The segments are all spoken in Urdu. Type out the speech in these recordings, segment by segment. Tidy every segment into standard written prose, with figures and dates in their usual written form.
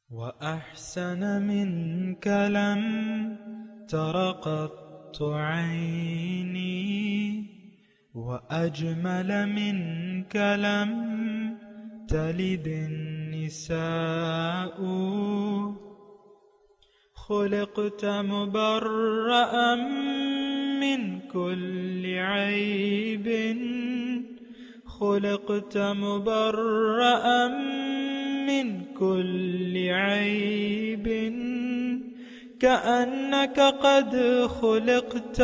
وأحسن منك لم تر قط عيني، وأجمل منك لم تلد النساء. خلقت مبرأ من كل عيب، خلقت مبرأ من كل عيب، كأنك قد خلقت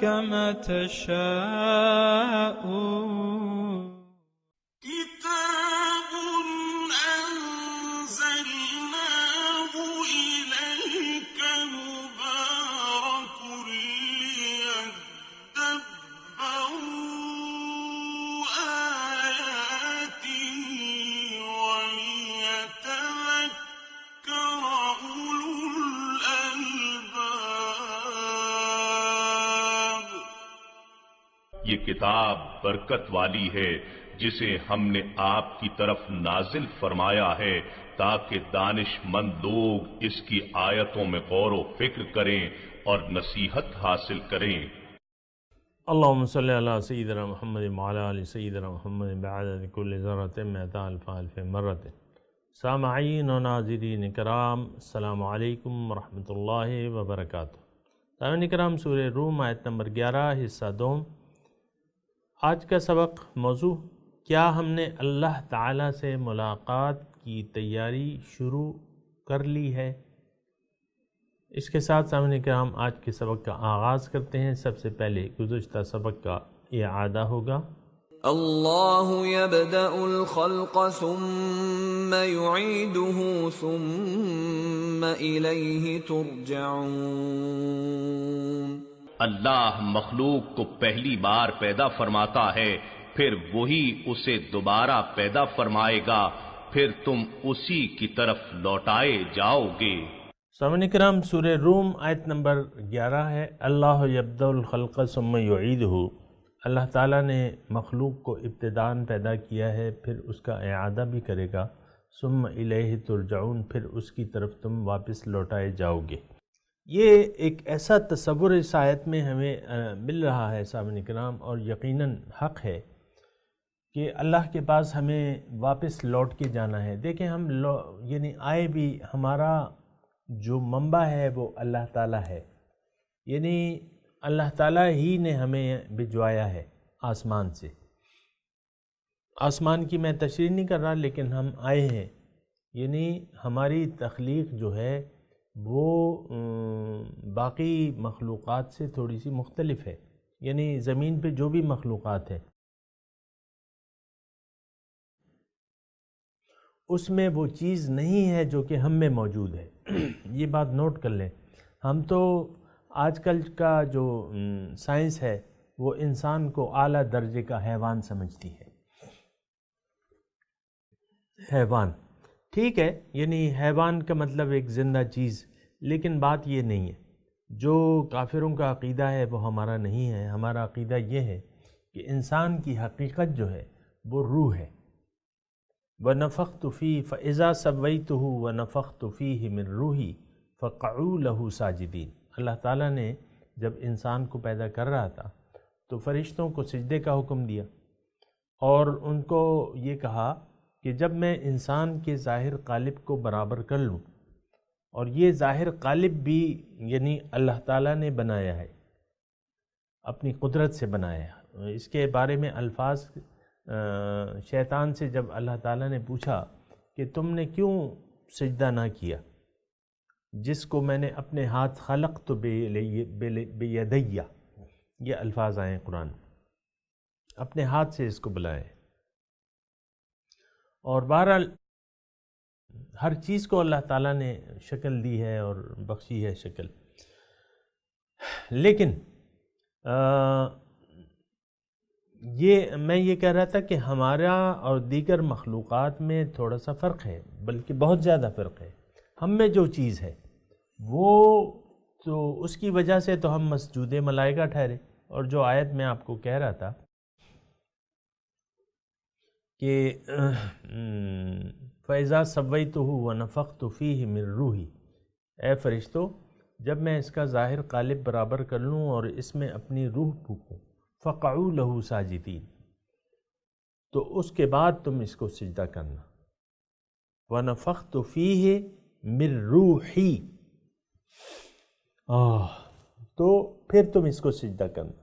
كما تشاء. كتاب أنزلناه إليك مبارك ليدبروا آياته وليتذكر أولو الألباب. یہ کتاب برکت والی ہے جسے ہم نے آپ کی طرف نازل فرمایا ہے تاکہ دانش مند لوگ اس کی آیتوں میں غور و فکر کریں اور نصیحت حاصل کریں. اللہم صلی علی سیدنا محمد وعلی آل سیدنا محمد بعدد کل ذرۃ مئۃ الف الف مرۃ. سامعین و ناظرین کرام، السلام علیکم ورحمۃ اللہ وبرکاتہ. سامعین کرام، سورہ روم آیت نمبر 11 حصہ دوم. آج کا سبق موضوع: کیا ہم نے اللہ تعالیٰ سے ملاقات کی تیاری شروع کر لی ہے؟ اس کے ساتھ سامعین کرام آج کے سبق کا آغاز کرتے ہیں. سب سے پہلے گزشتہ سبق کا اعادہ ہوگا. اللہ یبدأ الخلق ثم یعیدہ ثم الیہ ترجعون. اللہ مخلوق کو پہلی بار پیدا فرماتا ہے، پھر وہی اسے دوبارہ پیدا فرمائے گا، پھر تم اسی کی طرف لوٹائے جاؤ گے. سامعین کرام، سورہ روم آیت نمبر 11 ہے. اللہ یبدأ الخلق ثم یعیدہ. اللہ تعالیٰ نے مخلوق کو ابتداءً پیدا کیا ہے، پھر اس کا اعادہ بھی کرے گا. ثم الیہ ترجعون، پھر اس کی طرف تم واپس لوٹائے جاؤ گے. یہ ایک ایسا تصور اس آیت میں ہمیں مل رہا ہے سامعین کرام، اور یقیناً حق ہے کہ اللہ کے پاس ہمیں واپس لوٹ کے جانا ہے. دیکھیں ہم یعنی آئے بھی، ہمارا جو منبع ہے وہ اللہ تعالیٰ ہے. یعنی اللہ تعالیٰ ہی نے ہمیں بھجوایا ہے آسمان سے. آسمان کی میں تشریح نہیں کر رہا، لیکن ہم آئے ہیں. یعنی ہماری تخلیق جو ہے وہ باقی مخلوقات سے تھوڑی سی مختلف ہے. یعنی زمین پہ جو بھی مخلوقات ہیں اس میں وہ چیز نہیں ہے جو کہ ہم میں موجود ہے. یہ بات نوٹ کر لیں. ہم تو آج کل کا جو سائنس ہے وہ انسان کو اعلیٰ درجے کا حیوان سمجھتی ہے. حیوان ٹھیک ہے، یعنی حیوان کا مطلب ایک زندہ چیز، لیکن بات یہ نہیں ہے. جو کافروں کا عقیدہ ہے وہ ہمارا نہیں ہے. ہمارا عقیدہ یہ ہے کہ انسان کی حقیقت جو ہے وہ روح ہے. وَنَفَخْتُ فِيهِ فَإِذَا سَوَّيْتُهُ وَنَفَخْتُ فِيهِ مِنْ رُوحِي فَقَعُوا لَهُ سَاجِدِينَ. اللہ تعالیٰ نے جب انسان کو پیدا کر رہا تھا تو فرشتوں کو سجدے کا حکم دیا، اور ان کو یہ کہا کہ جب میں انسان کے ظاہر قالب کو برابر کر لوں، اور یہ ظاہر قالب بھی یعنی اللہ تعالیٰ نے بنایا ہے، اپنی قدرت سے بنایا ہے. اس کے بارے میں الفاظ شیطان سے جب اللہ تعالیٰ نے پوچھا کہ تم نے کیوں سجدہ نہ کیا جس کو میں نے اپنے ہاتھ خلقت بیدیہ، یہ الفاظ آئے ہیں قرآن، اپنے ہاتھ سے اس کو بلائے. اور بہرحال ہر چیز کو اللہ تعالیٰ نے شکل دی ہے اور بخشی ہے شکل. لیکن میں یہ کہہ رہا تھا کہ ہمارا اور دیگر مخلوقات میں تھوڑا سا فرق ہے، بلکہ بہت زیادہ فرق ہے. ہم میں جو چیز ہے وہ تو اس کی وجہ سے تو ہم مسجود ملائکہ ٹھہرے. اور جو آیت میں آپ کو کہہ رہا تھا کہ فَإِذَا سَوَّيْتُهُ وَنَفَخْتُ فِيهِ مِن رُوحِي، اے فرشتوں جب میں اس کا ظاہر قالب برابر کر لوں اور اس میں اپنی روح پھونکوں، فَقَعُوا لَهُ سَاجِدِينَ، تو اس کے بعد تم اس کو سجدہ کرنا، وَنَفَخْتُ فِيهِ مِن رُوحِي، تو پھر تم اس کو سجدہ کرنا۔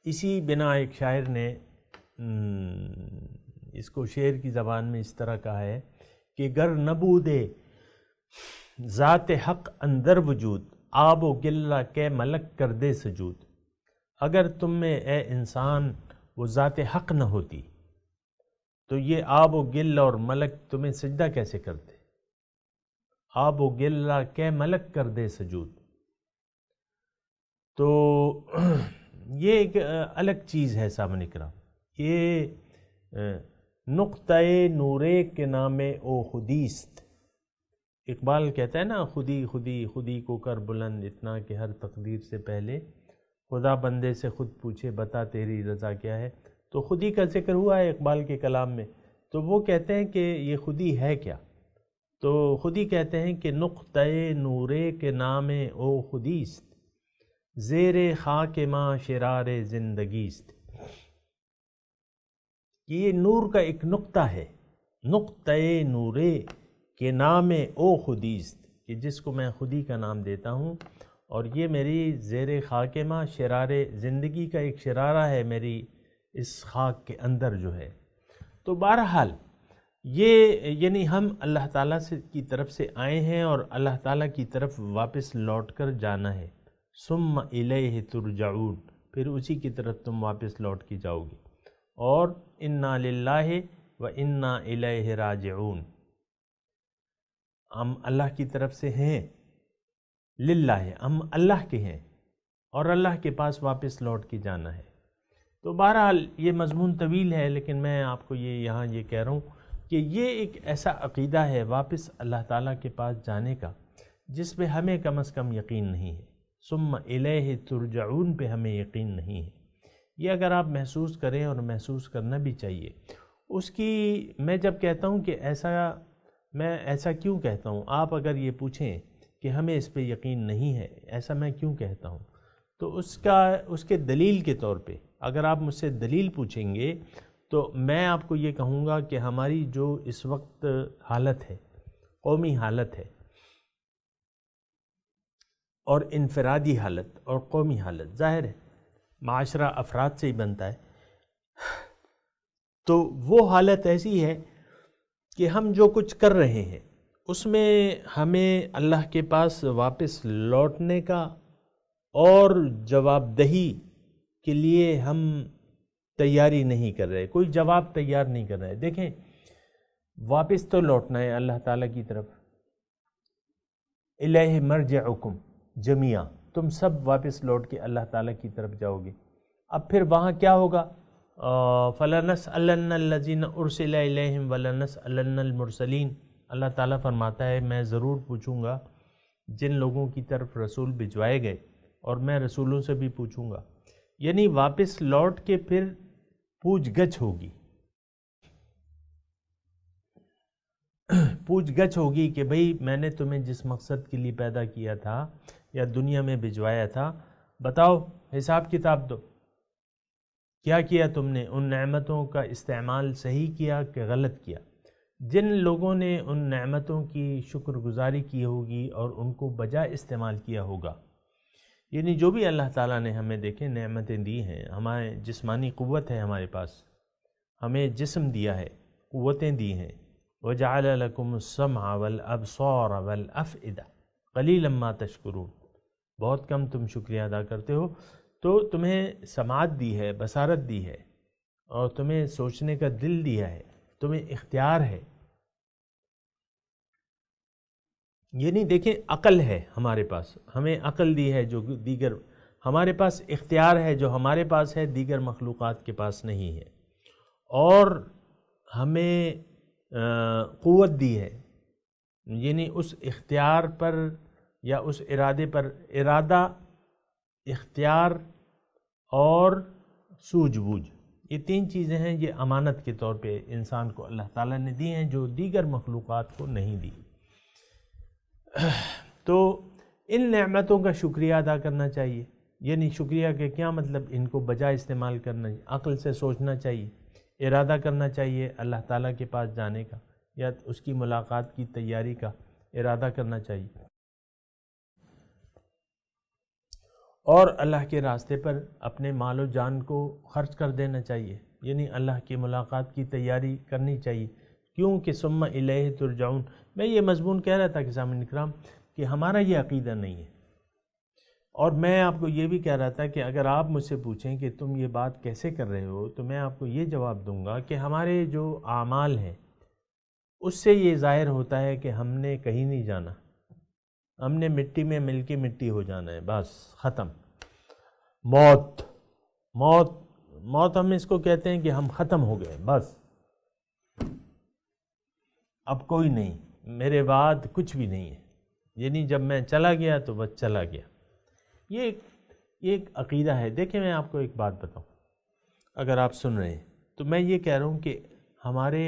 اسی بنا ایک شاعر نے اس کو شعر کی زبان میں اس طرح کہا ہے کہ گر نبودے ذات حق اندر وجود، آب و گلہ کے ملک کر دے سجود، اگر تم میں اے انسان وہ ذات حق نہ ہوتی تو یہ آب و گل اور ملک تمہیں سجدہ کیسے کرتے؟ آب و گلہ کے ملک کر دے سجود، تو یہ ایک الگ چیز ہے سامنے کرام۔ یہ نقطۂ نورے کے نام او خودیست، اقبال کہتا ہے نا، خودی خودی خودی کو کر بلند اتنا کہ ہر تقدیر سے پہلے خدا بندے سے خود پوچھے بتا تیری رضا کیا ہے، تو خودی کا ذکر ہوا ہے اقبال کے کلام میں، تو وہ کہتے ہیں کہ یہ خودی ہے کیا؟ تو خودی کہتے ہیں کہ نقطۂ نورے کے نام او خودیست، زیر خاک ماں شرار زندگیست، یہ نور کا ایک نقطہ ہے، نقطۂ نورے کے نام او خودیست، کہ جس کو میں خودی کا نام دیتا ہوں، اور یہ میری زیر خاک ماں شرار زندگی کا ایک شرارہ ہے میری اس خاک کے اندر جو ہے۔ تو بہرحال یہ یعنی ہم اللہ تعالیٰ کی طرف سے آئے ہیں اور اللہ تعالیٰ کی طرف واپس لوٹ کر جانا ہے، ثم الیہ ترجعون، پھر اسی کی طرف تم واپس لوٹ کے جاؤ گے، اور انا للہ و انا الیہ راجعون، ہم اللہ کی طرف سے ہیں، للہ ہم اللہ کے ہیں اور اللہ کے پاس واپس لوٹ کے جانا ہے۔ تو بہرحال یہ مضمون طویل ہے، لیکن میں آپ کو یہاں یہ کہہ رہا ہوں کہ یہ ایک ایسا عقیدہ ہے واپس اللہ تعالیٰ کے پاس جانے کا جس پہ ہمیں کم از کم یقین نہیں ہے، ثم الیہ ترجعون پہ ہمیں یقین نہیں ہے۔ یہ اگر آپ محسوس کریں، اور محسوس کرنا بھی چاہیے اس کی، میں جب کہتا ہوں کہ میں ایسا کیوں کہتا ہوں، آپ اگر یہ پوچھیں کہ ہمیں اس پہ یقین نہیں ہے، ایسا میں کیوں کہتا ہوں، تو اس کے دلیل کے طور پہ اگر آپ مجھ سے دلیل پوچھیں گے تو میں آپ کو یہ کہوں گا کہ ہماری جو اس وقت حالت ہے، قومی حالت ہے، اور انفرادی حالت اور قومی حالت، ظاہر ہے معاشرہ افراد سے ہی بنتا ہے، تو وہ حالت ایسی ہے کہ ہم جو کچھ کر رہے ہیں اس میں ہمیں اللہ کے پاس واپس لوٹنے کا اور جواب دہی کے لیے ہم تیاری نہیں کر رہے، کوئی جواب تیار نہیں کر رہے۔ دیکھیں، واپس تو لوٹنا ہے اللہ تعالیٰ کی طرف، الیہ مرجعکم جمیعا، تم سب واپس لوٹ کے اللہ تعالیٰ کی طرف جاؤ گے۔ اب پھر وہاں کیا ہوگا؟ فَلَنَسْأَلَنَّ الَّذِينَ أُرْسِلَ إِلَيْهِمْ وَلَنَسْأَلَنَّ الْمُرْسَلِينَ، اللہ تعالیٰ فرماتا ہے میں ضرور پوچھوں گا جن لوگوں کی طرف رسول بھجوائے گئے، اور میں رسولوں سے بھی پوچھوں گا، یعنی واپس لوٹ کے پھر پوچھ گچھ ہوگی، پوچھ گچھ ہوگی کہ بھئی میں نے تمہیں جس مقصد کے لیے پیدا کیا تھا یا دنیا میں بھجوایا تھا، بتاؤ، حساب کتاب دو، کیا کیا تم نے؟ ان نعمتوں کا استعمال صحیح کیا کہ غلط کیا؟ جن لوگوں نے ان نعمتوں کی شکر گزاری کی ہوگی اور ان کو بجا استعمال کیا ہوگا، یعنی جو بھی اللہ تعالیٰ نے ہمیں دیکھیں نعمتیں دی ہیں، ہمارے جسمانی قوت ہے، ہمارے پاس ہمیں جسم دیا ہے، قوتیں دی ہیں، وَجَعَلَ لَكُمُ السَّمْعَ وَالْأَبْصَارَ وَالْأَفْئِدَةَ قَلِيلًا مَا تَشْكُرُونَ، بہت کم تم شکریہ ادا کرتے ہو۔ تو تمہیں سماعت دی ہے، بصارت دی ہے، اور تمہیں سوچنے کا دل دیا ہے، تمہیں اختیار ہے، یعنی دیکھیں عقل ہے ہمارے پاس، ہمیں عقل دی ہے جو دیگر، ہمارے پاس اختیار ہے جو ہمارے پاس ہے، دیگر مخلوقات کے پاس نہیں ہے، اور ہمیں قوت دی ہے، یعنی اس اختیار پر یا اس ارادے پر، ارادہ، اختیار اور سوجھ بوجھ، یہ 3 چیزیں ہیں، یہ امانت کے طور پہ انسان کو اللہ تعالیٰ نے دی ہیں جو دیگر مخلوقات کو نہیں دی۔ تو ان نعمتوں کا شکریہ ادا کرنا چاہیے، یعنی شکریہ کے کیا مطلب، ان کو بجا استعمال کرنا، عقل سے سوچنا چاہیے، ارادہ کرنا چاہیے اللہ تعالیٰ کے پاس جانے کا یا اس کی ملاقات کی تیاری کا ارادہ کرنا چاہیے، اور اللہ کے راستے پر اپنے مال و جان کو خرچ کر دینا چاہیے، یعنی اللہ کی ملاقات کی تیاری کرنی چاہیے، کیونکہ ثم الیہ ترجعون۔ میں یہ مضمون کہہ رہا تھا کہ سامعین کرام کہ ہمارا یہ عقیدہ نہیں ہے، اور میں آپ کو یہ بھی کہہ رہا تھا کہ اگر آپ مجھ سے پوچھیں کہ تم یہ بات کیسے کر رہے ہو، تو میں آپ کو یہ جواب دوں گا کہ ہمارے جو اعمال ہیں اس سے یہ ظاہر ہوتا ہے کہ ہم نے کہیں نہیں جانا، ہم نے مٹی میں مل کے مٹی ہو جانا ہے، بس ختم۔ موت موت موت ہم اس کو کہتے ہیں کہ ہم ختم ہو گئے، بس اب کوئی نہیں، میرے بعد کچھ بھی نہیں ہے، یعنی جب میں چلا گیا تو بس چلا گیا۔ یہ ایک عقیدہ ہے۔ دیکھیں میں آپ کو ایک بات بتاؤں، اگر آپ سن رہے ہیں تو میں یہ کہہ رہا ہوں کہ ہمارے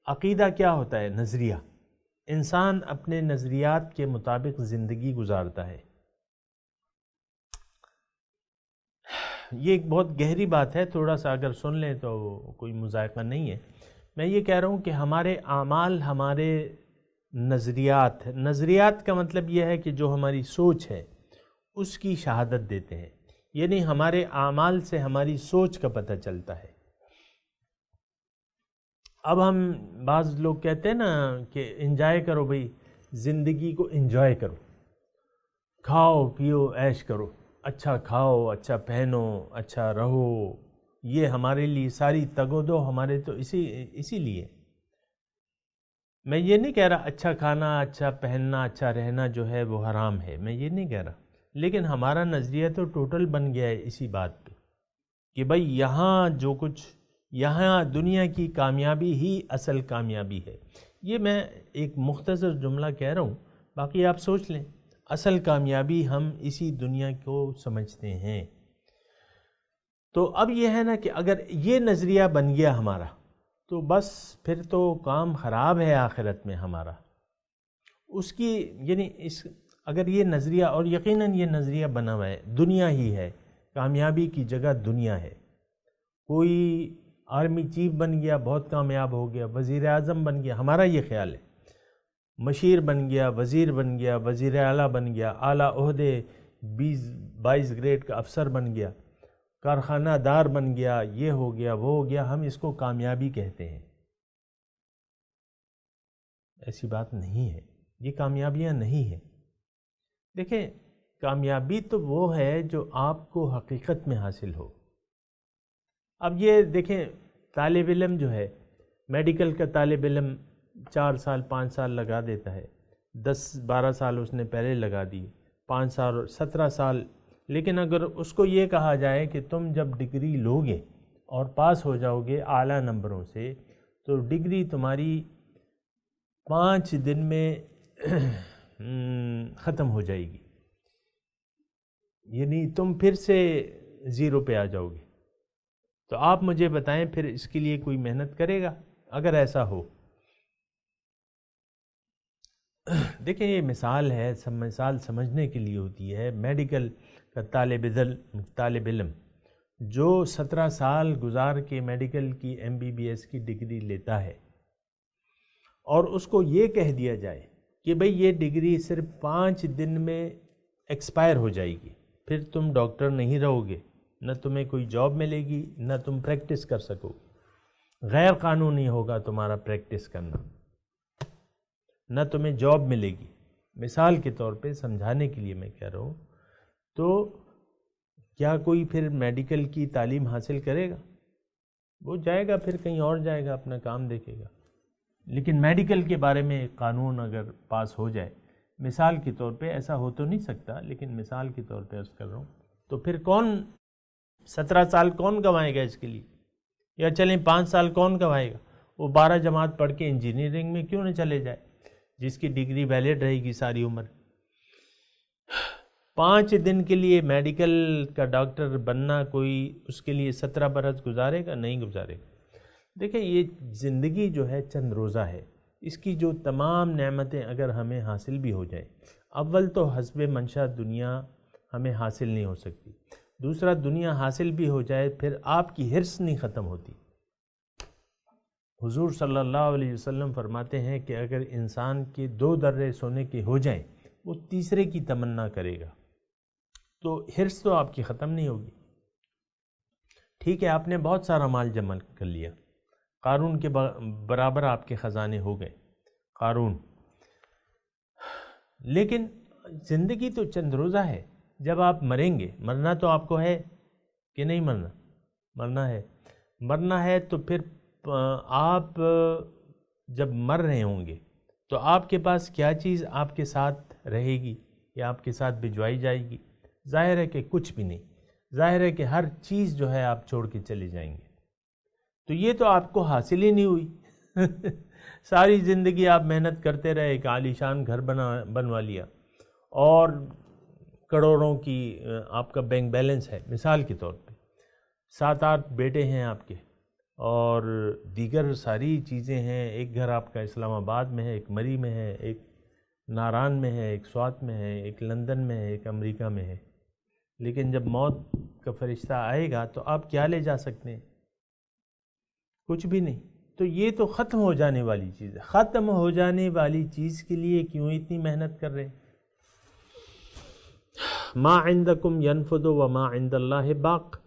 عقیدہ کیا ہوتا ہے؟ نظریہ۔ انسان اپنے نظریات کے مطابق زندگی گزارتا ہے۔ یہ ایک بہت گہری بات ہے، تھوڑا سا اگر سن لیں تو کوئی مذائقہ نہیں ہے۔ میں یہ کہہ رہا ہوں کہ ہمارے اعمال ہمارے نظریات، نظریات کا مطلب یہ ہے کہ جو ہماری سوچ ہے اس کی شہادت دیتے ہیں، یعنی ہمارے اعمال سے ہماری سوچ کا پتہ چلتا ہے۔ اب ہم بعض لوگ کہتے ہیں نا کہ انجوائے کرو بھئی، زندگی کو انجوائے کرو، کھاؤ پیو عیش کرو، اچھا کھاؤ اچھا پہنو اچھا رہو، یہ ہمارے لیے ساری تگ و دو ہمارے تو اسی لیے۔ میں یہ نہیں کہہ رہا اچھا کھانا اچھا پہننا اچھا رہنا جو ہے وہ حرام ہے، میں یہ نہیں کہہ رہا، لیکن ہمارا نظریہ تو ٹوٹل بن گیا ہے اسی بات پہ کہ بھئی یہاں جو کچھ، یہاں دنیا کی کامیابی ہی اصل کامیابی ہے۔ یہ میں ایک مختصر جملہ کہہ رہا ہوں، باقی آپ سوچ لیں۔ اصل کامیابی ہم اسی دنیا کو سمجھتے ہیں۔ تو اب یہ ہے نا کہ اگر یہ نظریہ بن گیا ہمارا تو بس پھر تو کام خراب ہے آخرت میں ہمارا۔ اس کی یعنی اگر یہ نظریہ، اور یقیناً یہ نظریہ بنا ہوا ہے، دنیا ہی ہے، کامیابی کی جگہ دنیا ہے۔ کوئی آرمی چیف بن گیا بہت کامیاب ہو گیا، وزیر اعظم بن گیا، ہمارا یہ خیال ہے، مشیر بن گیا، وزیر بن گیا، وزیر اعلیٰ بن گیا، اعلیٰ عہدے 22 گریڈ کا افسر بن گیا، کارخانہ دار بن گیا، یہ ہو گیا وہ ہو گیا، ہم اس کو کامیابی کہتے ہیں۔ ایسی بات نہیں ہے، یہ کامیابیاں نہیں ہیں۔ دیکھیں کامیابی تو وہ ہے جو آپ کو حقیقت میں حاصل ہو۔ اب یہ دیکھیں طالب علم جو ہے، میڈیکل کا طالب علم 4 سال 5 سال لگا دیتا ہے، 10-12 سال اس نے پہلے لگا دی، 5 سال 17 سال، لیکن اگر اس کو یہ کہا جائے کہ تم جب ڈگری لوگے اور پاس ہو جاؤ گے اعلیٰ نمبروں سے تو ڈگری تمہاری 5 دن میں ختم ہو جائے گی، یعنی تم پھر سے 0 پہ آ جاؤ گے، تو آپ مجھے بتائیں پھر اس کے لیے کوئی محنت کرے گا اگر ایسا ہو؟ دیکھیں یہ مثال ہے، مثال سمجھنے کے لیے ہوتی ہے۔ میڈیکل کا طالب علم جو 17 سال گزار کے میڈیکل کی MBBS کی ڈگری لیتا ہے اور اس کو یہ کہہ دیا جائے کہ بھئی یہ ڈگری صرف 5 دن میں ایکسپائر ہو جائے گی، پھر تم ڈاکٹر نہیں رہو گے، نہ تمہیں کوئی جاب ملے گی، نہ تم پریکٹس کر سکو گے، غیر قانونی ہوگا تمہارا پریکٹس کرنا، نہ تمہیں جاب ملے گی۔ مثال کے طور پہ سمجھانے کے لیے میں کہہ رہا ہوں، تو کیا کوئی پھر میڈیکل کی تعلیم حاصل کرے گا؟ وہ جائے گا پھر کہیں اور جائے گا، اپنا کام دیکھے گا۔ لیکن میڈیکل کے بارے میں ایک قانون اگر پاس ہو جائے، مثال کے طور پہ، ایسا ہو تو نہیں سکتا لیکن مثال کے طور پہ عرض کر رہا ہوں، تو پھر کون 17 سال کون گنوائے گا اس کے لیے؟ یا چلیں 5 سال کون گنوائے گا؟ وہ 12 جماعت پڑھ کے انجینئرنگ میں کیوں نہ چلے جائے، جس کی ڈگری ویلڈ رہے گی ساری عمر۔ 5 دن کے لیے میڈیکل کا ڈاکٹر بننا کوئی اس کے لیے 17 برس گزارے گا؟ نہیں گزارے گا۔ دیکھیں یہ زندگی جو ہے چند روزہ ہے، اس کی جو تمام نعمتیں اگر ہمیں حاصل بھی ہو جائیں، اول تو حسب منشا دنیا ہمیں حاصل نہیں ہو سکتی، دوسرا دنیا حاصل بھی ہو جائے پھر آپ کی حرص نہیں ختم ہوتی۔ حضور صلی اللہ علیہ وسلم فرماتے ہیں کہ اگر انسان کے 2 درے سونے کے ہو جائیں وہ تیسرے کی تمنا کرے گا، تو حرص تو آپ کی ختم نہیں ہوگی۔ ٹھیک ہے، آپ نے بہت سارا مال جمع کر لیا، قارون کے برابر آپ کے خزانے ہو گئے قارون، لیکن زندگی تو چند روزہ ہے۔ جب آپ مریں گے، مرنا تو آپ کو ہے کہ نہیں مرنا؟ مرنا ہے۔ مرنا ہے تو پھر آپ جب مر رہے ہوں گے تو آپ کے پاس کیا چیز آپ کے ساتھ رہے گی یا آپ کے ساتھ بھجوائی جائے گی؟ ظاہر ہے کہ کچھ بھی نہیں، ظاہر ہے کہ ہر چیز جو ہے آپ چھوڑ کے چلے جائیں گے، تو یہ تو آپ کو حاصل ہی نہیں ہوئی۔ ساری زندگی آپ محنت کرتے رہے، ایک عالیشان گھر بنوا لیا اور کروڑوں کی آپ کا بینک بیلنس ہے، مثال کے طور پہ 7-8 بیٹے ہیں آپ کے اور دیگر ساری چیزیں ہیں، ایک گھر آپ کا اسلام آباد میں ہے، ایک مری میں ہے، ایک ناران میں ہے، ایک سوات میں ہے، ایک لندن میں ہے، ایک امریکہ میں ہے، لیکن جب موت کا فرشتہ آئے گا تو آپ کیا لے جا سکتے ہیں؟ کچھ بھی نہیں۔ تو یہ تو ختم ہو جانے والی چیز ہے، ختم ہو جانے والی چیز کے لیے کیوں اتنی محنت کر رہے ہیں؟ ما عندکم ینفد وما عند اللہ باق،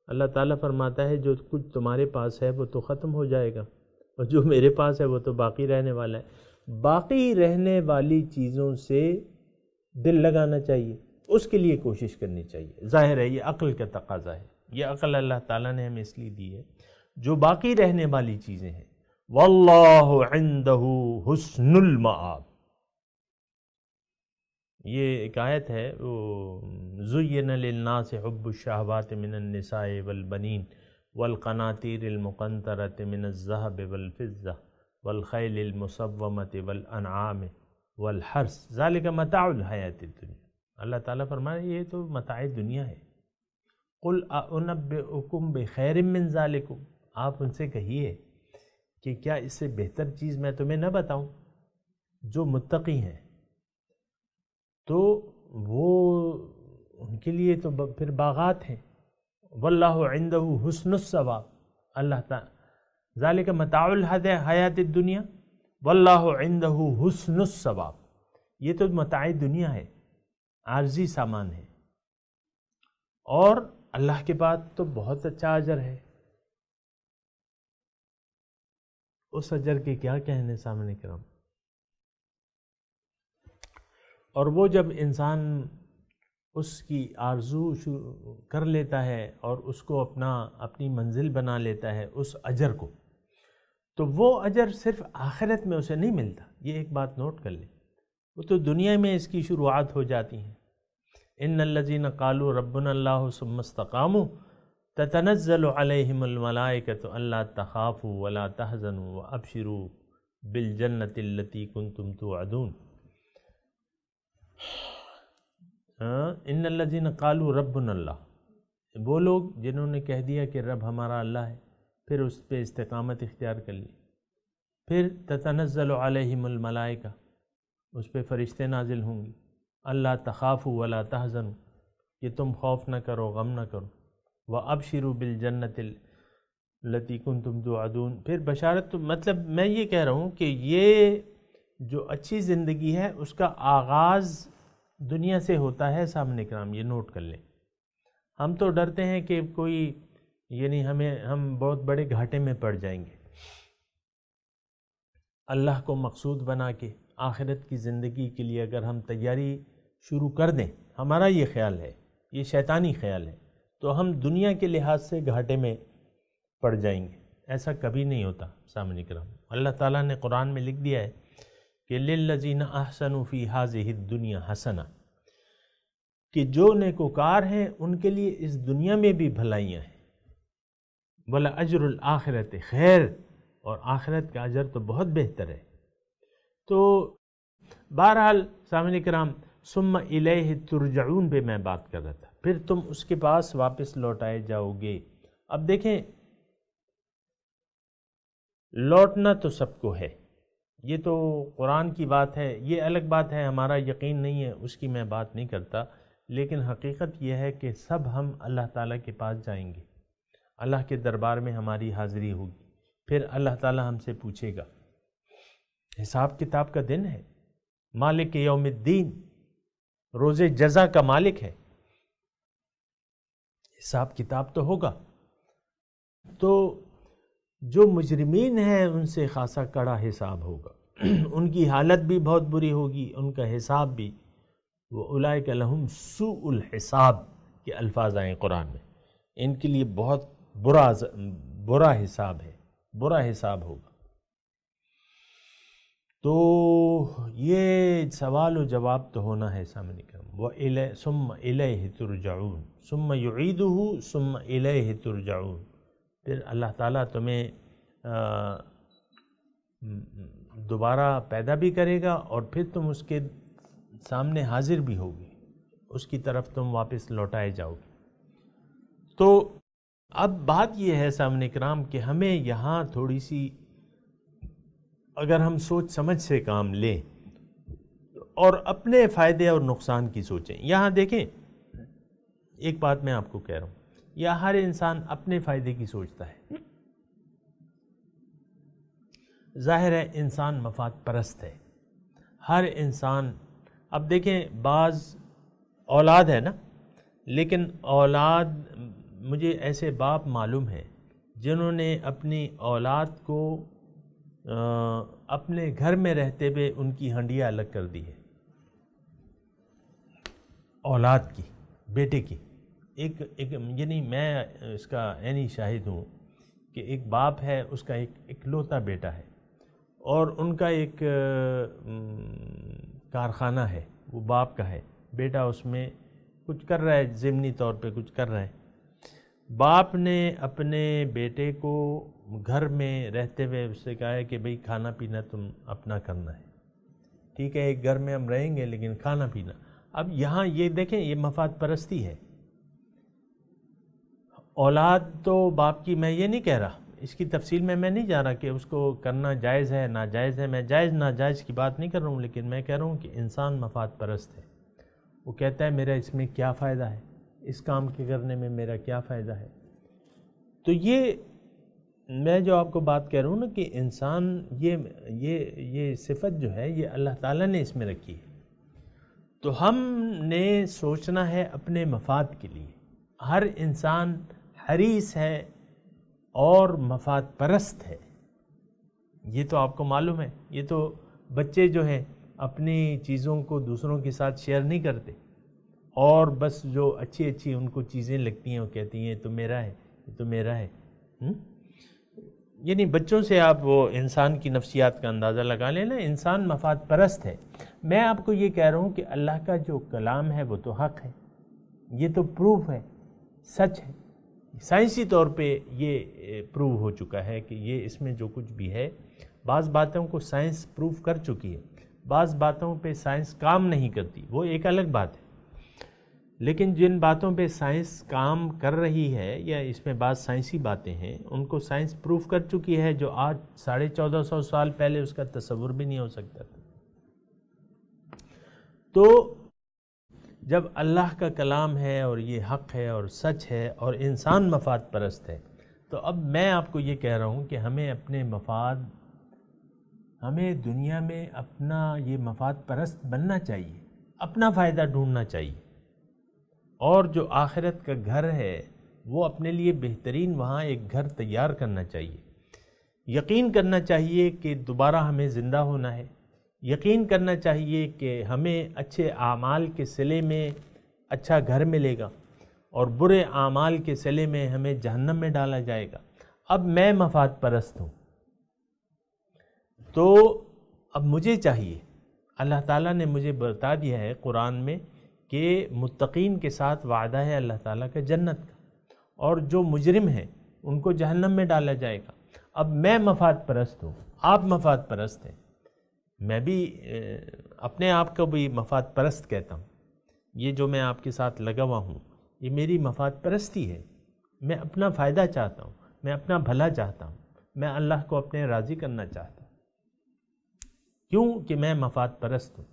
اللہ تعالیٰ فرماتا ہے جو کچھ تمہارے پاس ہے وہ تو ختم ہو جائے گا اور جو میرے پاس ہے وہ تو باقی رہنے والا ہے۔ باقی رہنے والی چیزوں سے دل لگانا چاہیے، اس کے لیے کوشش کرنی چاہیے۔ ظاہر ہے یہ عقل کا تقاضا ہے، یہ عقل اللہ تعالیٰ نے ہمیں اس لیے دی ہے۔ جو باقی رہنے والی چیزیں ہیں، واللہ عندہ حسن المآب، یہ ایک آیت ہے، زُيِّنَ لِلنَّاسِ حُبُّ الشَّهَوَاتِ مِنَ النِّسَاءِ وَالْبَنِينَ وَالْقَنَاطِيرِ الْمُقَنطَرَةِ مِنَ الذَّهَبِ وَالْفِضَّةِ وَالْخَيْلِ الْمُصَوَّمَةِ وَالْأَنْعَامِ وَالْحَرْثِ ذَلِكَ مَتَاعُ الْحَيَاةِ الدُّنْيَا۔ اللہ تعالیٰ فرمائے یہ تو متاع دنیا ہے۔ قُلْ أَنَبِّئُكُمْ بِخَيْرٍ مِّن ذَلِكُمْ، آپ ان سے کہیے کہ کیا اس سے بہتر چیز میں تمہیں نہ بتاؤں؟ جو متقی ہیں تو وہ ان کے لیے تو پھر باغات ہیں، واللہ عنده حسن الثواب، اللہ تعالی ذالک متاع الحیات الدنیا واللہ عنده حسن الثواب، یہ تو متاع دنیا ہے، عارضی سامان ہے، اور اللہ کے بعد تو بہت اچھا اجر ہے۔ اس اجر کے کیا کہنے سامنے کرام۔ اور وہ جب انسان اس کی آرزو کر لیتا ہے اور اس کو اپنی منزل بنا لیتا ہے اس اجر کو، تو وہ اجر صرف آخرت میں اسے نہیں ملتا، یہ ایک بات نوٹ کر لیں، وہ تو دنیا میں اس کی شروعات ہو جاتی ہیں۔ ان الذین قالوا ربنا اللہ ثم استقاموا تتنزل علیہم الملائکۃ الا تخافوا ولا تحزنوا وابشروا بالجنۃ التی کنتم توعدون۔ ان الذین قالوا ربنا اللہ، وہ لوگ جنہوں نے کہہ دیا کہ رب ہمارا اللہ ہے، پھر اس پہ استقامت اختیار کر لی، پھر تتنزل علیہم الملائکہ، اس پہ فرشتے نازل ہوں گی، اللہ تخافوا ولا تحزنوا، کہ تم خوف نہ کرو، غم نہ کرو، وابشروا بالجنۃ التی کنتم توعدون، پھر بشارت، تو مطلب میں یہ کہہ رہا ہوں کہ یہ جو اچھی زندگی ہے اس کا آغاز دنیا سے ہوتا ہے۔ سامنے کرام یہ نوٹ کر لیں۔ ہم تو ڈرتے ہیں کہ کوئی یعنی ہم بہت بڑے گھاٹے میں پڑ جائیں گے۔ اللہ کو مقصود بنا کے آخرت کی زندگی کے لیے اگر ہم تیاری شروع کر دیں، ہمارا یہ خیال ہے، یہ شیطانی خیال ہے، تو ہم دنیا کے لحاظ سے گھاٹے میں پڑ جائیں گے۔ ایسا کبھی نہیں ہوتا سامنے کرام۔ اللہ تعالیٰ نے قرآن میں لکھ دیا ہے کہ للذین احسنوا فی ہذہ الدنیا حسنہ، کہ جو نیکوکار ہیں ان کے لیے اس دنیا میں بھی بھلائیاں ہیں، وَلَأَجْرُ الْآخِرَةِ خیر، اور آخرت کا اجر تو بہت بہتر ہے۔ تو بہرحال سامعین کرام، ثم الیہ ترجعون پہ میں بات کر رہا تھا، پھر تم اس کے پاس واپس لوٹائے جاؤ گے۔ اب دیکھیں لوٹنا تو سب کو ہے، یہ تو قرآن کی بات ہے، یہ الگ بات ہے ہمارا یقین نہیں ہے، اس کی میں بات نہیں کرتا، لیکن حقیقت یہ ہے کہ سب ہم اللہ تعالیٰ کے پاس جائیں گے، اللہ کے دربار میں ہماری حاضری ہوگی، پھر اللہ تعالیٰ ہم سے پوچھے گا۔ حساب کتاب کا دن ہے، مالک یوم الدین، روز جزا کا مالک ہے، حساب کتاب تو ہوگا۔ تو جو مجرمین ہیں ان سے خاصا کڑا حساب ہوگا، ان کی حالت بھی بہت بری ہوگی، ان کا حساب بھی، وَأُولَئِكَ لَهُمْ سُوءُ الْحِسَاب کے الفاظ آئیں قرآن میں، ان کے لیے بہت برا حساب ہے، برا حساب ہوگا۔ تو یہ سوال و جواب تو ہونا ہے سامنے کا، ثُمَّ إِلَيْهِ تُرْجَعُونَ ثُمَّ يُعِيدُهُ ثُمَّ إِلَيْهِ تُرْجَعُونَ، پھر اللہ تعالیٰ تمہیں دوبارہ پیدا بھی کرے گا اور پھر تم اس کے سامنے حاضر بھی ہوگی، اس کی طرف تم واپس لوٹائے جاؤ گے۔ تو اب بات یہ ہے سامنے کرام کہ ہمیں یہاں تھوڑی سی اگر ہم سوچ سمجھ سے کام لیں اور اپنے فائدے اور نقصان کی سوچیں، یہاں دیکھیں ایک بات میں آپ کو کہہ رہا ہوں، یا ہر انسان اپنے فائدے کی سوچتا ہے، ظاہر ہے انسان مفاد پرست ہے، ہر انسان۔ اب دیکھیں بعض اولاد ہے نا، لیکن اولاد، مجھے ایسے باپ معلوم ہیں جنہوں نے اپنی اولاد کو اپنے گھر میں رہتے ہوئے ان کی ہنڈیاں الگ کر دی ہے، اولاد کی، بیٹے کی۔ ایک یعنی میں اس کا عینی شاہد ہوں کہ ایک باپ ہے، اس کا ایک اکلوتا بیٹا ہے، اور ان کا ایک کارخانہ ہے، وہ باپ کا ہے، بیٹا اس میں کچھ کر رہا ہے، ضمنی طور پہ کچھ کر رہا ہے۔ باپ نے اپنے بیٹے کو گھر میں رہتے ہوئے اس سے کہا ہے کہ بھئی کھانا پینا تم اپنا کرنا ہے، ٹھیک ہے ایک گھر میں ہم رہیں گے لیکن کھانا پینا۔ اب یہاں یہ دیکھیں یہ مفاد پرستی ہے، اولاد تو باپ کی، میں یہ نہیں کہہ رہا، اس کی تفصیل میں نہیں جا رہا کہ اس کو کرنا جائز ہے ناجائز ہے، میں جائز ناجائز کی بات نہیں کر رہا ہوں، لیکن میں کہہ رہا ہوں کہ انسان مفاد پرست ہے، وہ کہتا ہے میرا اس میں کیا فائدہ ہے، اس کام کے کرنے میں میرا کیا فائدہ ہے۔ تو یہ میں جو آپ کو بات کہہ رہا ہوں نا کہ انسان یہ صفت جو ہے یہ اللہ تعالیٰ نے اس میں رکھی ہے، تو ہم نے سوچنا ہے اپنے مفاد کے لیے۔ ہر انسان حریص ہے اور مفاد پرست ہے، یہ تو آپ کو معلوم ہے۔ یہ تو بچے جو ہیں اپنی چیزوں کو دوسروں کے ساتھ شیئر نہیں کرتے، اور بس جو اچھی اچھی ان کو چیزیں لگتی ہیں وہ کہتی ہیں یہ تو میرا ہے، یہ تو میرا ہے۔ یعنی بچوں سے آپ وہ انسان کی نفسیات کا اندازہ لگا لیں نا، انسان مفاد پرست ہے۔ میں آپ کو یہ کہہ رہا ہوں کہ اللہ کا جو کلام ہے وہ تو حق ہے، یہ تو پروف ہے، سچ ہے، سائنسی طور پہ یہ پروو ہو چکا ہے کہ یہ اس میں جو کچھ بھی ہے، بعض باتوں کو سائنس پروف کر چکی ہے، بعض باتوں پہ سائنس کام نہیں کرتی، وہ ایک الگ بات ہے، لیکن جن باتوں پہ سائنس کام کر رہی ہے یا اس میں بعض سائنسی باتیں ہیں ان کو سائنس پروف کر چکی ہے، جو آج 1450 سال پہلے اس کا تصور بھی نہیں ہو سکتا تھا۔ تو جب اللہ کا کلام ہے اور یہ حق ہے اور سچ ہے اور انسان مفاد پرست ہے، تو اب میں آپ کو یہ کہہ رہا ہوں کہ ہمیں اپنے مفاد، ہمیں دنیا میں اپنا یہ مفاد پرست بننا چاہیے، اپنا فائدہ ڈھونڈنا چاہیے، اور جو آخرت کا گھر ہے وہ اپنے لیے بہترین وہاں ایک گھر تیار کرنا چاہیے۔ یقین کرنا چاہیے کہ دوبارہ ہمیں زندہ ہونا ہے، یقین کرنا چاہیے کہ ہمیں اچھے اعمال کے صلے میں اچھا گھر ملے گا اور برے اعمال کے صلے میں ہمیں جہنم میں ڈالا جائے گا۔ اب میں مفاد پرست ہوں تو اب مجھے چاہیے، اللہ تعالیٰ نے مجھے بتا دیا ہے قرآن میں کہ متقین کے ساتھ وعدہ ہے اللہ تعالیٰ کا جنت کا، اور جو مجرم ہیں ان کو جہنم میں ڈالا جائے گا۔ اب میں مفاد پرست ہوں، آپ مفاد پرست ہیں، میں بھی اپنے آپ کو بھی مفاد پرست کہتا ہوں. یہ جو میں آپ کے ساتھ لگا ہوا ہوں یہ میری مفاد پرستی ہے. میں اپنا فائدہ چاہتا ہوں، میں اپنا بھلا چاہتا ہوں، میں اللہ کو اپنے راضی کرنا چاہتا ہوں. کیوں کہ میں مفاد پرست ہوں.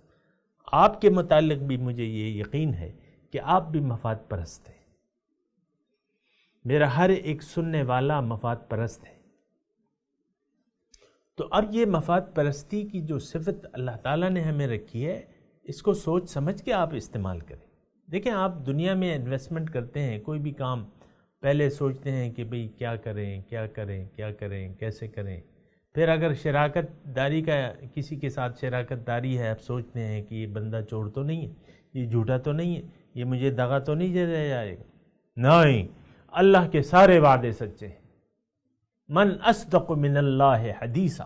آپ کے متعلق بھی مجھے یہ یقین ہے کہ آپ بھی مفاد پرست ہیں. میرا ہر ایک سننے والا مفاد پرست ہے. تو اب یہ مفاد پرستی کی جو صفت اللہ تعالیٰ نے ہمیں رکھی ہے اس کو سوچ سمجھ کے آپ استعمال کریں. دیکھیں آپ دنیا میں انویسٹمنٹ کرتے ہیں، کوئی بھی کام پہلے سوچتے ہیں کہ بھئی کیا کریں کیا کریں کیا کریں کیسے کریں. پھر اگر شراکت داری کا کسی کے ساتھ شراکت داری ہے، آپ سوچتے ہیں کہ یہ بندہ چور تو نہیں ہے، یہ جھوٹا تو نہیں ہے، یہ مجھے دغا تو نہیں دے جائے گا. نہیں، اللہ کے سارے وعدے سچے ہیں. من اصدق من اللہ حدیثا،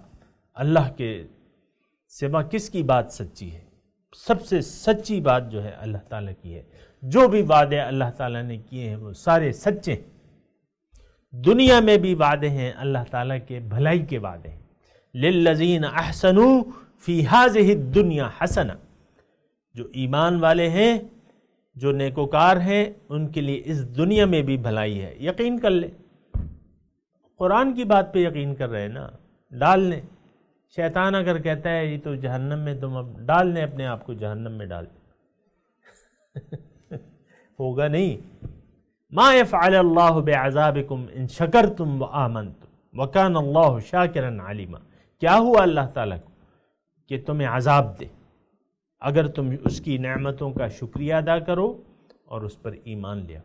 اللہ کے سوا کس کی بات سچی ہے؟ سب سے سچی بات جو ہے اللہ تعالیٰ کی ہے. جو بھی وعدے اللہ تعالیٰ نے کیے ہیں وہ سارے سچے ہیں. دنیا میں بھی وعدے ہیں اللہ تعالیٰ کے بھلائی کے وعدے ہیں. للذین احسنوا فی ہذہ الدنیا حسنہ، جو ایمان والے ہیں، جو نیکوکار ہیں، ان کے لیے اس دنیا میں بھی بھلائی ہے. یقین کر لیں، قرآن کی بات پہ یقین کر رہے ہیں نا، ڈال لیں. شیطان اگر کہتا ہے یہ تو جہنم میں، تم اب ڈال لیں اپنے آپ کو جہنم میں ڈال ہوگا نہیں. ما يفعل اللہ بعذابکم ان شکرتم وآمنتم وکان اللہ شاکرا علیما. کیا ہوا اللہ تعالیٰ کو کہ تمہیں عذاب دے اگر تم اس کی نعمتوں کا شکریہ ادا کرو اور اس پر ایمان لیا.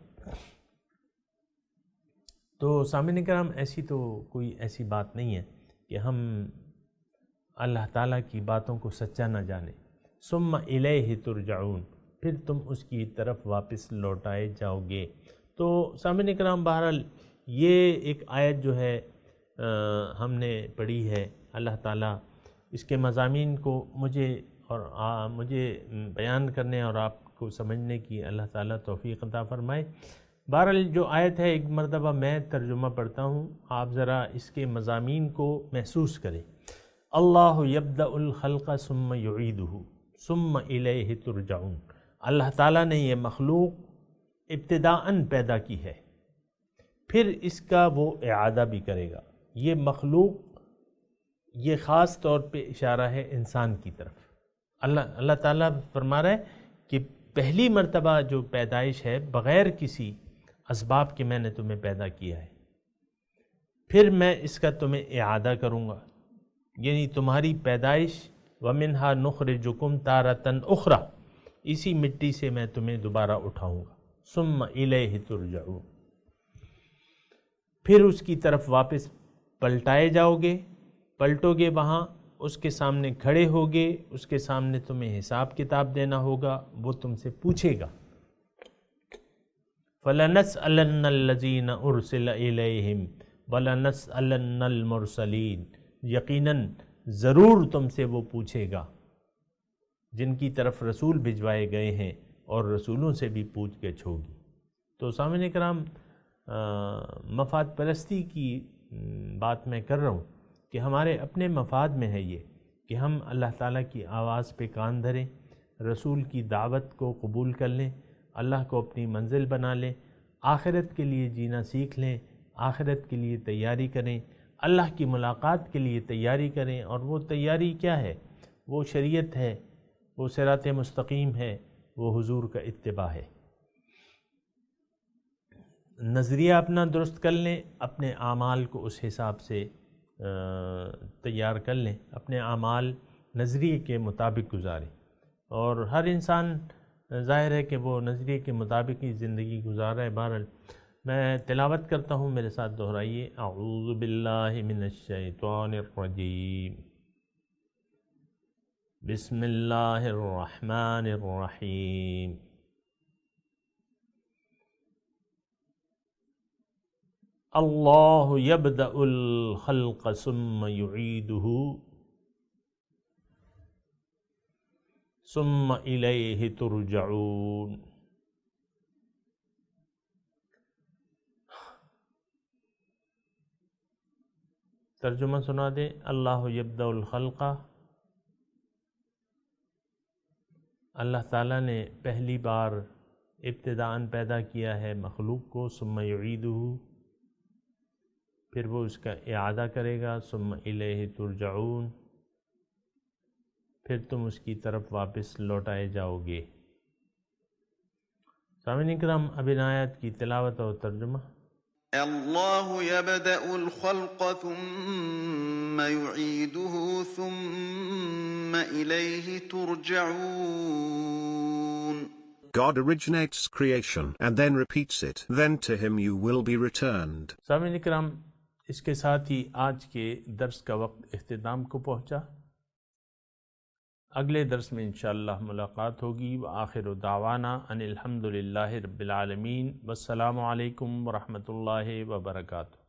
تو سامعین کرام، ایسی تو کوئی ایسی بات نہیں ہے کہ ہم اللہ تعالیٰ کی باتوں کو سچا نہ جانیں. ثم الیہ ترجعون، پھر تم اس کی طرف واپس لوٹائے جاؤ گے. تو سامعین کرام، بہرحال یہ ایک آیت جو ہے ہم نے پڑھی ہے. اللہ تعالیٰ اس کے مضامین کو مجھے بیان کرنے اور آپ کو سمجھنے کی اللہ تعالیٰ توفیق عطا فرمائے. بہرحال جو آیت ہے ایک مرتبہ میں ترجمہ پڑھتا ہوں، آپ ذرا اس کے مضامین کو محسوس کریں. اللہ یبدأ الخلق ثم یعیدہ ثم الیہ ترجعون. اللہ تعالیٰ نے یہ مخلوق ابتداءً پیدا کی ہے، پھر اس کا وہ اعادہ بھی کرے گا. یہ مخلوق، یہ خاص طور پہ اشارہ ہے انسان کی طرف. اللہ تعالیٰ فرما رہا ہے کہ پہلی مرتبہ جو پیدائش ہے بغیر کسی اسباب کے میں نے تمہیں پیدا کیا ہے، پھر میں اس کا تمہیں اعادہ کروں گا. یعنی تمہاری پیدائش وَمِنْهَا نُخْرِجُكُمْ تَارَةً أُخْرَى، اسی مٹی سے میں تمہیں دوبارہ اٹھاؤں گا. ثُمَّ إِلَيْهِ تُرْجَعُونَ، پھر اس کی طرف واپس پلٹائے جاؤ گے، پلٹو گے، وہاں اس کے سامنے کھڑے ہوگے، اس کے سامنے تمہیں حساب کتاب دینا ہوگا، وہ تم سے پوچھے گا. فَلَنَسْأَلَنَّ الَّذِينَ أُرْسِلَ إِلَيْهِمْ وَلَنَسْأَلَنَّ الْمُرْسَلِينَ، یقیناً ضرور تم سے وہ پوچھے گا جن کی طرف رسول بھجوائے گئے ہیں، اور رسولوں سے بھی پوچھ گچھ ہوگی. تو سامعین کرام، مفاد پرستی کی بات میں کر رہا ہوں کہ ہمارے اپنے مفاد میں ہے یہ کہ ہم اللہ تعالیٰ کی آواز پہ کان دھریں، رسول کی دعوت کو قبول کر لیں، اللہ کو اپنی منزل بنا لیں، آخرت کے لیے جینا سیکھ لیں، آخرت کے لیے تیاری کریں، اللہ کی ملاقات کے لیے تیاری کریں. اور وہ تیاری کیا ہے؟ وہ شریعت ہے، وہ صراط مستقیم ہے، وہ حضور کا اتباع ہے. نظریہ اپنا درست کر لیں، اپنے اعمال کو اس حساب سے تیار کر لیں، اپنے اعمال نظریے کے مطابق گزاریں. اور ہر انسان ظاہر ہے کہ وہ نظریے کے مطابق ہی زندگی گزار رہا ہے. بہرحال میں تلاوت کرتا ہوں، میرے ساتھ دہرائیے. اعوذ باللہ من الشیطان الرجیم، بسم اللہ الرحمن الرحیم. اللہ یبدأ الخلق ثم یعیدہ ثم الیہ ترجعون. ترجمہ سنا دیں. اللہ یبدأ الخلق، اللہ تعالیٰ نے پہلی بار ابتداءً پیدا کیا ہے مخلوق کو، ثم یعیدہ، پھر وہ اس کا اعادہ کرے گا، ثم الیہ ترجعون، پھر تم اس کی طرف واپس لوٹائے جاؤ گے۔ سامعین اکرام، اب ان آیات کی تلاوت اور ترجمہ۔ اللہ یبدأ الخلق ثم یعیدہ ثم الیہ ترجعون۔ God originates creation and then repeats it, then to him you will be returned. سامعین اکرام، اس کے ساتھ ہی آج کے درس کا وقت اختتام کو پہنچا۔ اگلے درس میں انشاءاللہ ملاقات ہوگی۔ وآخر دعوانا ان الحمد للہ رب العالمین، والسلام علیکم ورحمۃ اللہ وبرکاتہ۔